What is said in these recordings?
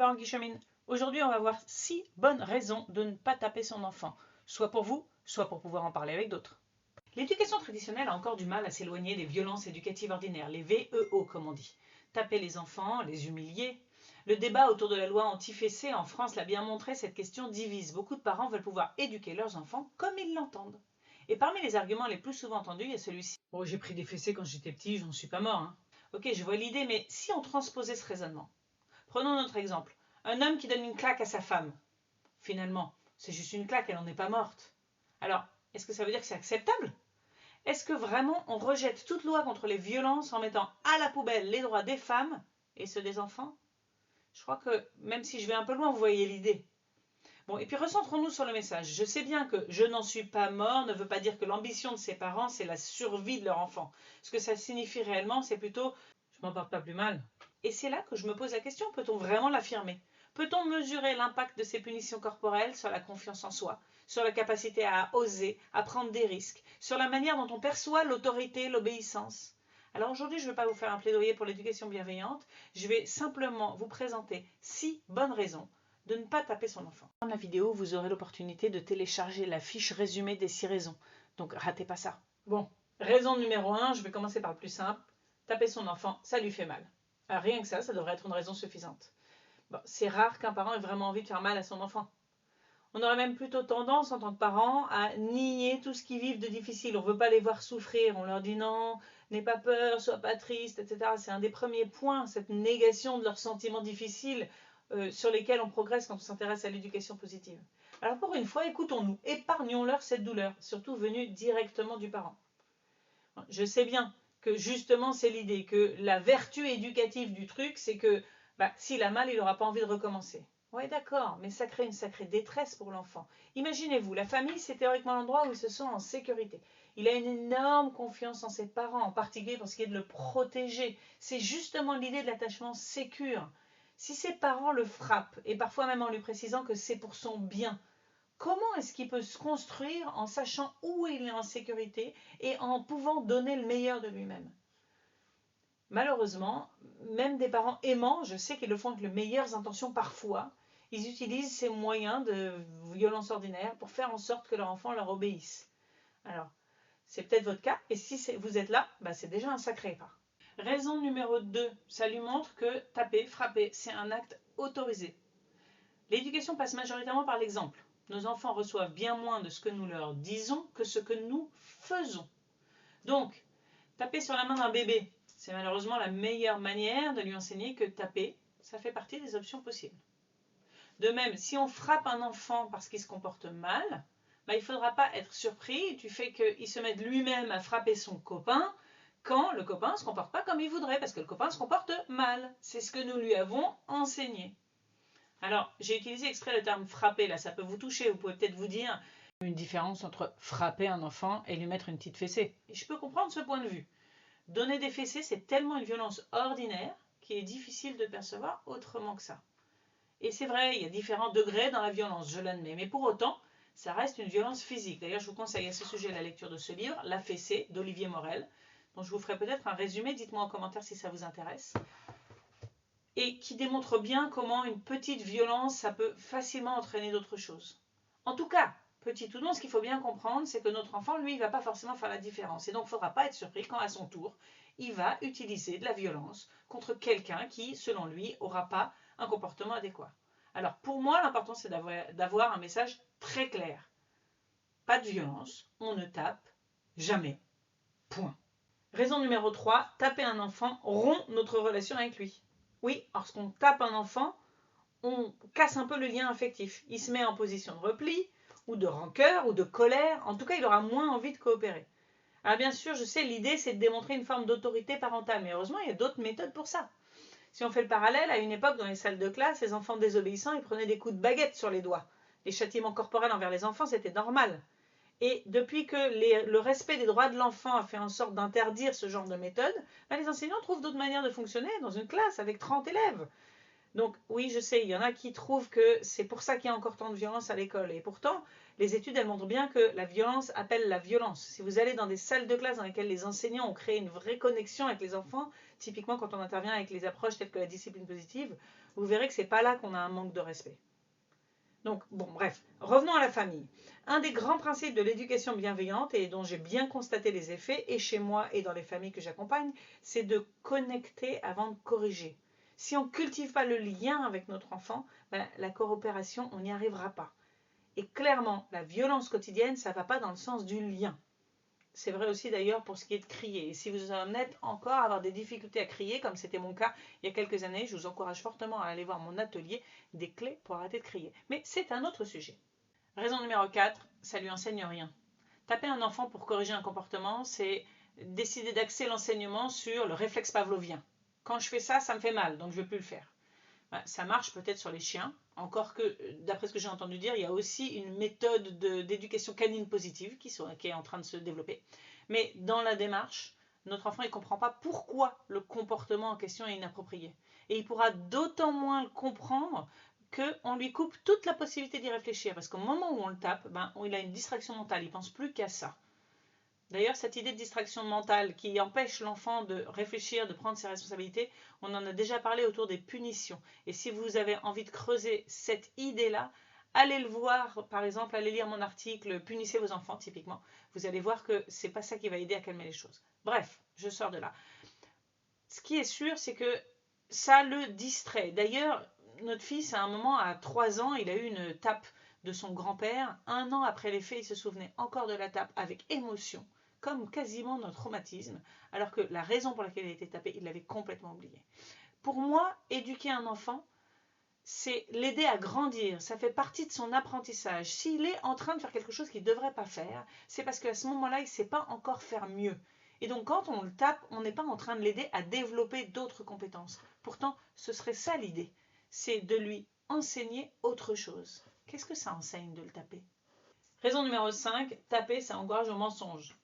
parents qui cheminent. Aujourd'hui, on va voir 6 bonnes raisons de ne pas taper son enfant, soit pour vous, soit pour pouvoir en parler avec d'autres. L'éducation traditionnelle a encore du mal à s'éloigner des violences éducatives ordinaires, les VEO comme on dit. Taper les enfants, les humilier. Le débat autour de la loi anti-fessée en France l'a bien montré, cette question divise. Beaucoup de parents veulent pouvoir éduquer leurs enfants comme ils l'entendent. Et parmi les arguments les plus souvent entendus, il y a celui-ci. « Oh, j'ai pris des fessées quand j'étais petit, j'en suis pas mort. Hein. » Ok, je vois l'idée, mais si on transposait ce raisonnement. Prenons notre exemple. Un homme qui donne une claque à sa femme. Finalement, c'est juste une claque, elle n'en est pas morte. Alors, est-ce que ça veut dire que c'est acceptable ? Est-ce que vraiment on rejette toute loi contre les violences en mettant à la poubelle les droits des femmes et ceux des enfants ? Je crois que même si je vais un peu loin, vous voyez l'idée. Bon, et puis recentrons-nous sur le message. Je sais bien que je n'en suis pas mort ne veut pas dire que l'ambition de ses parents, c'est la survie de leur enfant. Ce que ça signifie réellement, c'est plutôt « je m'en porte pas plus mal ». Et c'est là que je me pose la question, peut-on vraiment l'affirmer ? Peut-on mesurer l'impact de ces punitions corporelles sur la confiance en soi, sur la capacité à oser, à prendre des risques, sur la manière dont on perçoit l'autorité, l'obéissance ? Alors aujourd'hui, je ne vais pas vous faire un plaidoyer pour l'éducation bienveillante, je vais simplement vous présenter 6 bonnes raisons de ne pas taper son enfant. Dans la vidéo, vous aurez l'opportunité de télécharger la fiche résumée des 6 raisons, donc ratez pas ça. Bon, raison numéro 1, je vais commencer par le plus simple, taper son enfant, ça lui fait mal. Alors rien que ça devrait être une raison suffisante. Bon, c'est rare qu'un parent ait vraiment envie de faire mal à son enfant. On aurait même plutôt tendance en tant que parent à nier tout ce qu'ils vivent de difficile. On ne veut pas les voir souffrir, on leur dit non, n'aie pas peur, sois pas triste, etc. C'est un des premiers points, cette négation de leurs sentiments difficiles sur lesquels on progresse quand on s'intéresse à l'éducation positive. Alors pour une fois, écoutons-nous, épargnons-leur cette douleur, surtout venue directement du parent. Je sais bien que justement c'est l'idée, que la vertu éducative du truc, c'est que s'il a mal, il n'aura pas envie de recommencer. Oui, d'accord, mais ça crée une sacrée détresse pour l'enfant. Imaginez-vous, la famille, c'est théoriquement l'endroit où il se sent en sécurité. Il a une énorme confiance en ses parents, en particulier pour ce qui est de le protéger. C'est justement l'idée de l'attachement sécure. Si ses parents le frappent, et parfois même en lui précisant que c'est pour son bien, comment est-ce qu'il peut se construire en sachant où il est en sécurité et en pouvant donner le meilleur de lui-même ? Malheureusement, même des parents aimants, je sais qu'ils le font avec les meilleures intentions parfois, ils utilisent ces moyens de violence ordinaire pour faire en sorte que leur enfant leur obéisse. Alors, c'est peut-être votre cas, et si vous êtes là, c'est déjà un sacré pas. Raison numéro 2, ça lui montre que taper, frapper, c'est un acte autorisé. L'éducation passe majoritairement par l'exemple. Nos enfants reçoivent bien moins de ce que nous leur disons que ce que nous faisons. Donc, taper sur la main d'un bébé, c'est malheureusement la meilleure manière de lui enseigner que taper, ça fait partie des options possibles. De même, si on frappe un enfant parce qu'il se comporte mal, il ne faudra pas être surpris du fait qu'il se mette lui-même à frapper son copain quand le copain ne se comporte pas comme il voudrait, parce que le copain se comporte mal. C'est ce que nous lui avons enseigné. Alors, j'ai utilisé exprès le terme frapper, là, ça peut vous toucher, vous pouvez peut-être vous dire une différence entre frapper un enfant et lui mettre une petite fessée. Et je peux comprendre ce point de vue. Donner des fessées, c'est tellement une violence ordinaire qu'il est difficile de percevoir autrement que ça. Et c'est vrai, il y a différents degrés dans la violence, je l'admets, mais pour autant, ça reste une violence physique. D'ailleurs, je vous conseille à ce sujet la lecture de ce livre, La fessée, d'Olivier Morel, dont je vous ferai peut-être un résumé, dites-moi en commentaire si ça vous intéresse, et qui démontre bien comment une petite violence, ça peut facilement entraîner d'autres choses. En tout cas, petit ou non, ce qu'il faut bien comprendre, c'est que notre enfant, lui, il ne va pas forcément faire la différence. Et donc, il ne faudra pas être surpris quand, à son tour, il va utiliser de la violence contre quelqu'un qui, selon lui, n'aura pas un comportement adéquat. Alors, pour moi, l'important, c'est d'avoir un message très clair. Pas de violence, on ne tape jamais. Point. Raison numéro 3, taper un enfant rompt notre relation avec lui. Oui, lorsqu'on tape un enfant, on casse un peu le lien affectif. Il se met en position de repli, ou de rancœur, ou de colère. En tout cas, il aura moins envie de coopérer. Alors bien sûr, je sais, l'idée, c'est de démontrer une forme d'autorité parentale. Mais heureusement, il y a d'autres méthodes pour ça. Si on fait le parallèle, à une époque, dans les salles de classe, les enfants désobéissants, ils prenaient des coups de baguette sur les doigts. Les châtiments corporels envers les enfants, c'était normal. Et depuis que le respect des droits de l'enfant a fait en sorte d'interdire ce genre de méthode, les enseignants trouvent d'autres manières de fonctionner dans une classe avec 30 élèves. Donc oui, je sais, il y en a qui trouvent que c'est pour ça qu'il y a encore tant de violence à l'école. Et pourtant, les études, elles montrent bien que la violence appelle la violence. Si vous allez dans des salles de classe dans lesquelles les enseignants ont créé une vraie connexion avec les enfants, typiquement quand on intervient avec les approches telles que la discipline positive, vous verrez que c'est pas là qu'on a un manque de respect. Donc, bon, bref, revenons à la famille. Un des grands principes de l'éducation bienveillante, et dont j'ai bien constaté les effets, et chez moi et dans les familles que j'accompagne, c'est de connecter avant de corriger. Si on ne cultive pas le lien avec notre enfant, la coopération, on n'y arrivera pas. Et clairement, la violence quotidienne, ça ne va pas dans le sens du lien. C'est vrai aussi d'ailleurs pour ce qui est de crier. Et si vous en êtes encore à avoir des difficultés à crier, comme c'était mon cas il y a quelques années, je vous encourage fortement à aller voir mon atelier des clés pour arrêter de crier. Mais c'est un autre sujet. Raison numéro 4, ça lui enseigne rien. Taper un enfant pour corriger un comportement, c'est décider d'axer l'enseignement sur le réflexe pavlovien. Quand je fais ça, ça me fait mal, donc je ne veux plus le faire. Ça marche peut-être sur les chiens, encore que, d'après ce que j'ai entendu dire, il y a aussi une méthode d'éducation canine positive qui est en train de se développer. Mais dans la démarche, notre enfant ne comprend pas pourquoi le comportement en question est inapproprié. Et il pourra d'autant moins le comprendre qu'on lui coupe toute la possibilité d'y réfléchir. Parce qu'au moment où on le tape, il a une distraction mentale, il ne pense plus qu'à ça. D'ailleurs, cette idée de distraction mentale qui empêche l'enfant de réfléchir, de prendre ses responsabilités, on en a déjà parlé autour des punitions. Et si vous avez envie de creuser cette idée-là, allez le voir, par exemple, allez lire mon article « Punissez vos enfants » typiquement. Vous allez voir que ce n'est pas ça qui va aider à calmer les choses. Bref, je sors de là. Ce qui est sûr, c'est que ça le distrait. D'ailleurs, notre fils, à un moment, à 3 ans, il a eu une tape de son grand-père. 1 an après les faits, il se souvenait encore de la tape avec émotion, comme quasiment d'un traumatisme, alors que la raison pour laquelle il a été tapé, il l'avait complètement oublié. Pour moi, éduquer un enfant, c'est l'aider à grandir, ça fait partie de son apprentissage. S'il est en train de faire quelque chose qu'il ne devrait pas faire, c'est parce qu'à ce moment-là, il ne sait pas encore faire mieux. Et donc quand on le tape, on n'est pas en train de l'aider à développer d'autres compétences. Pourtant, ce serait ça l'idée, c'est de lui enseigner autre chose. Qu'est-ce que ça enseigne de le taper? Raison numéro 5, taper, ça encourage au mensonge.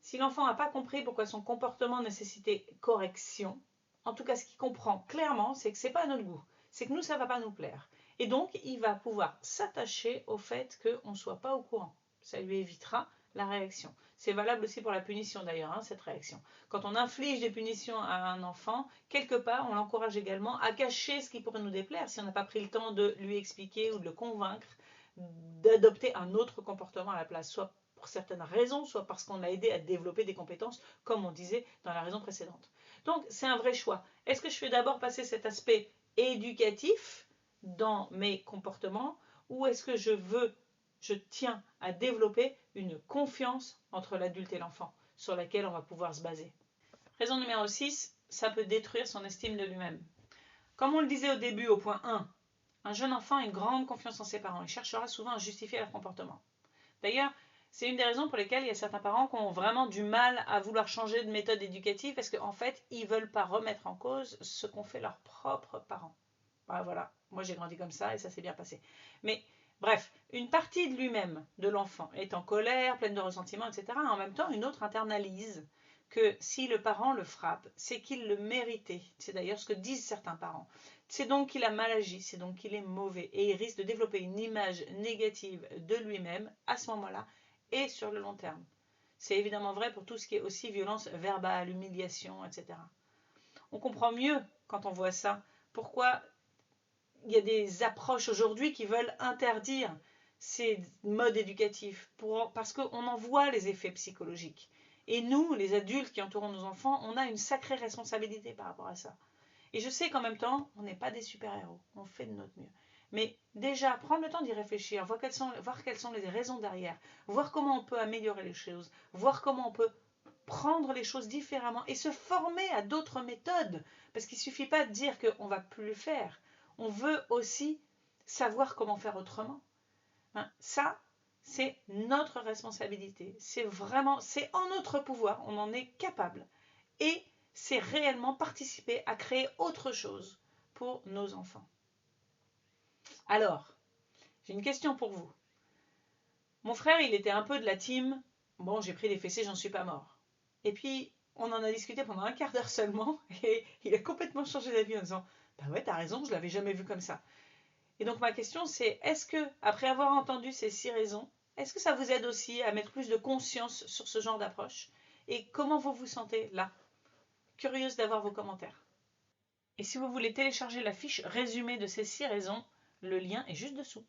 Si l'enfant n'a pas compris pourquoi son comportement nécessitait correction, en tout cas ce qu'il comprend clairement, c'est que ce n'est pas à notre goût, c'est que nous, ça ne va pas nous plaire. Et donc, il va pouvoir s'attacher au fait qu'on ne soit pas au courant. Ça lui évitera la réaction. C'est valable aussi pour la punition d'ailleurs, cette réaction. Quand on inflige des punitions à un enfant, quelque part, on l'encourage également à cacher ce qui pourrait nous déplaire si on n'a pas pris le temps de lui expliquer ou de le convaincre d'adopter un autre comportement à la place, soit pour certaines raisons, soit parce qu'on l'a aidé à développer des compétences, comme on disait dans la raison précédente. Donc, c'est un vrai choix. Est-ce que je fais d'abord passer cet aspect éducatif dans mes comportements, ou est-ce que je tiens à développer une confiance entre l'adulte et l'enfant, sur laquelle on va pouvoir se baser? Raison numéro 6, ça peut détruire son estime de lui-même. Comme on le disait au début, au point 1, un jeune enfant a une grande confiance en ses parents. Il cherchera souvent à justifier leur comportement. D'ailleurs, c'est une des raisons pour lesquelles il y a certains parents qui ont vraiment du mal à vouloir changer de méthode éducative parce qu'en fait, ils ne veulent pas remettre en cause ce qu'ont fait leurs propres parents. Voilà, moi j'ai grandi comme ça et ça s'est bien passé. Mais bref, une partie de lui-même, de l'enfant, est en colère, pleine de ressentiment, etc. En même temps, une autre internalise que si le parent le frappe, c'est qu'il le méritait. C'est d'ailleurs ce que disent certains parents. C'est donc qu'il a mal agi, c'est donc qu'il est mauvais. Et il risque de développer une image négative de lui-même à ce moment-là et sur le long terme. C'est évidemment vrai pour tout ce qui est aussi violence verbale, humiliation, etc. On comprend mieux quand on voit ça. Pourquoi il y a des approches aujourd'hui qui veulent interdire ces modes éducatifs parce qu'on en voit les effets psychologiques. Et nous, les adultes qui entourons nos enfants, on a une sacrée responsabilité par rapport à ça. Et je sais qu'en même temps, on n'est pas des super-héros, on fait de notre mieux. Mais déjà, prendre le temps d'y réfléchir, voir quelles sont les raisons derrière, voir comment on peut améliorer les choses, voir comment on peut prendre les choses différemment et se former à d'autres méthodes. Parce qu'il ne suffit pas de dire qu'on ne va plus le faire. On veut aussi savoir comment faire autrement. Ça, c'est notre responsabilité. C'est en notre pouvoir, on en est capable. Et c'est réellement participer à créer autre chose pour nos enfants. Alors, j'ai une question pour vous. Mon frère, il était un peu de la team « Bon, j'ai pris des fessées, j'en suis pas mort ». Et puis, on en a discuté pendant un quart d'heure seulement et il a complètement changé d'avis en disant « Bah ouais, t'as raison, je l'avais jamais vu comme ça ». Et donc ma question c'est, est-ce que, après avoir entendu ces 6 raisons, est-ce que ça vous aide aussi à mettre plus de conscience sur ce genre d'approche? Et comment vous vous sentez là? Curieuse d'avoir vos commentaires. Et si vous voulez télécharger la fiche résumée de ces 6 raisons, le lien est juste dessous.